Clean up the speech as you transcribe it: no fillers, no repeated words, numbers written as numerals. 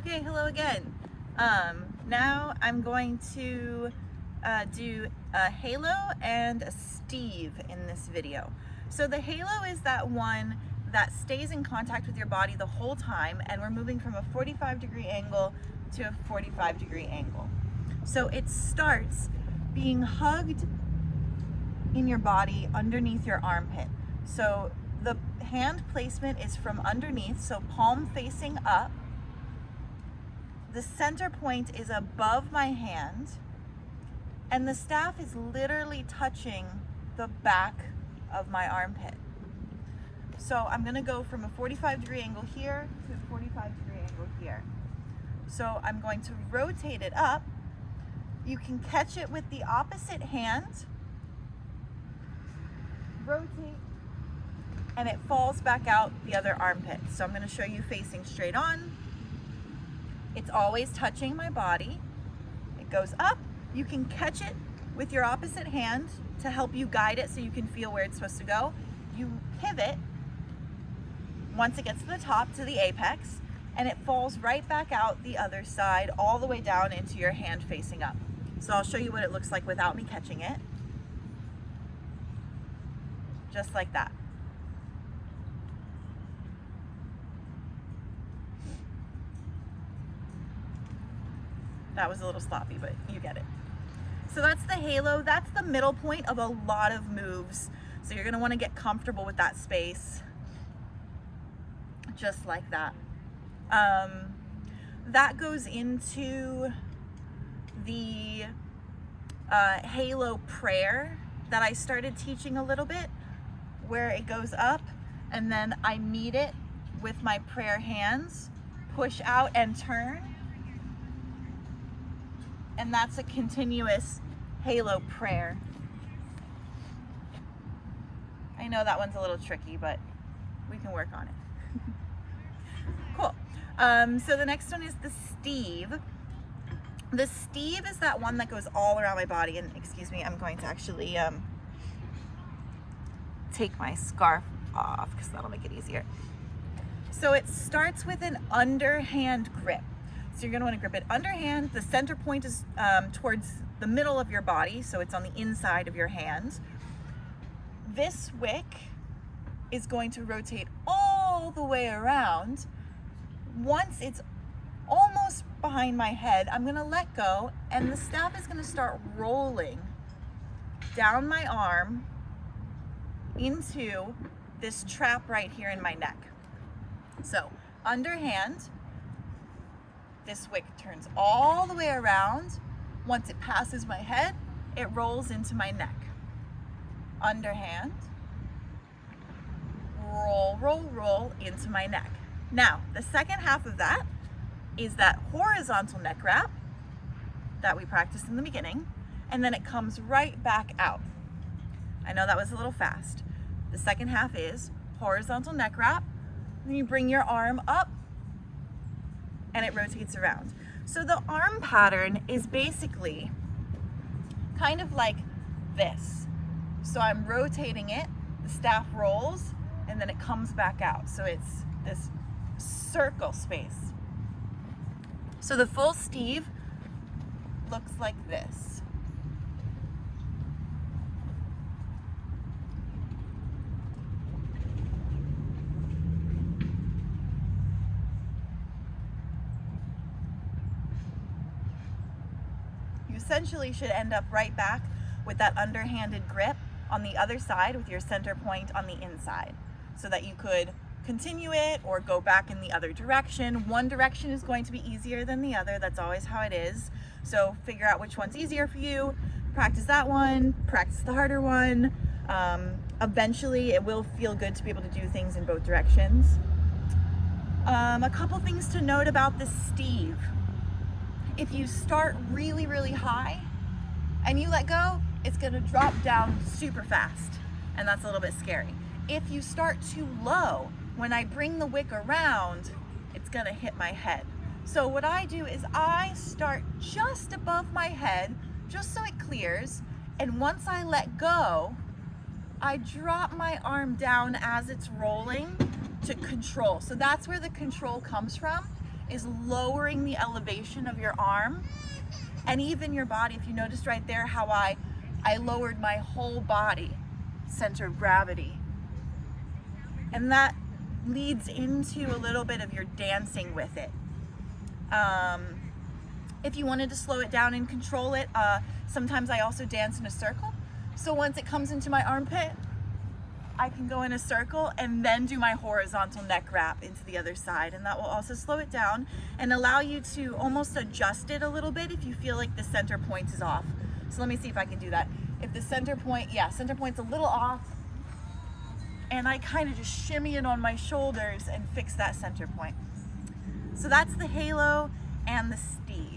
Okay, hello again. Now I'm going to do a halo and a Steve in this video. So the halo is that one that stays in contact with your body the whole time, and we're moving from a 45-degree angle to a 45-degree angle. So it starts being hugged in your body underneath your armpit. So the hand placement is from underneath, so palm facing up. The center point is above my hand, and the staff is literally touching the back of my armpit. So I'm gonna go from a 45-degree angle here to a 45-degree angle here. So I'm going to rotate it up. You can catch it with the opposite hand, rotate, and it falls back out the other armpit. So I'm gonna show you facing straight on. It's always touching my body. It goes up. You can catch it with your opposite hand to help you guide it so you can feel where it's supposed to go. You pivot once it gets to the top, to the apex, and it falls right back out the other side all the way down into your hand facing up. So I'll show you what it looks like without me catching it. Just like that. That was a little sloppy, but you get it. So that's the halo. That's the middle point of a lot of moves. So you're gonna wanna get comfortable with that space. Just like that. That goes into the halo prayer that I started teaching a little bit, where it goes up and then I meet it with my prayer hands, push out and turn. And that's a continuous halo prayer. I know that one's a little tricky, but we can work on it. Cool. So the next one is the Steve. The Steve is that one that goes all around my body. And excuse me, I'm going to actually take my scarf off because that'll make it easier. So it starts with an underhand grip. So you're going to want to grip it underhand. The center point is towards the middle of your body, so it's on the inside of your hand. This wick is going to rotate all the way around. Once it's almost behind my head, I'm going to let go, and the staff is going to start rolling down my arm into this trap right here in my neck. So underhand, this wick turns all the way around. Once it passes my head, it rolls into my neck. Underhand, roll, roll, roll into my neck. Now, the second half of that is that horizontal neck wrap that we practiced in the beginning, and then it comes right back out. I know that was a little fast. The second half is horizontal neck wrap, then you bring your arm up, and it rotates around. So the arm pattern is basically kind of like this. So I'm rotating it, the staff rolls, and then it comes back out. So it's this circle space. So the full Steve looks like this. Essentially should end up right back with that underhanded grip on the other side with your center point on the inside, so that you could continue it or go back in the other direction. One direction is going to be easier than the other. That's always how it is. So figure out which one's easier for you. Practice that one, practice the harder one. Eventually it will feel good to be able to do things in both directions. A couple things to note about the Steve. If you start really, really high and you let go, it's going to drop down super fast, and that's a little bit scary. If you start too low, when I bring the wick around, it's going to hit my head. So what I do is I start just above my head, just so it clears, and once I let go, I drop my arm down as it's rolling to control. So that's where the control comes from, is lowering the elevation of your arm and even your body. If you noticed right there how I lowered my whole body center of gravity. And that leads into a little bit of your dancing with it. If you wanted to slow it down and control it, sometimes I also dance in a circle. So once it comes into my armpit, I can go in a circle and then do my horizontal neck wrap into the other side, and that will also slow it down and allow you to almost adjust it a little bit if you feel like the center point is off. So let me see if I can do that. If the center point's a little off, and I kind of just shimmy it on my shoulders and fix that center point. So that's the halo and the steed.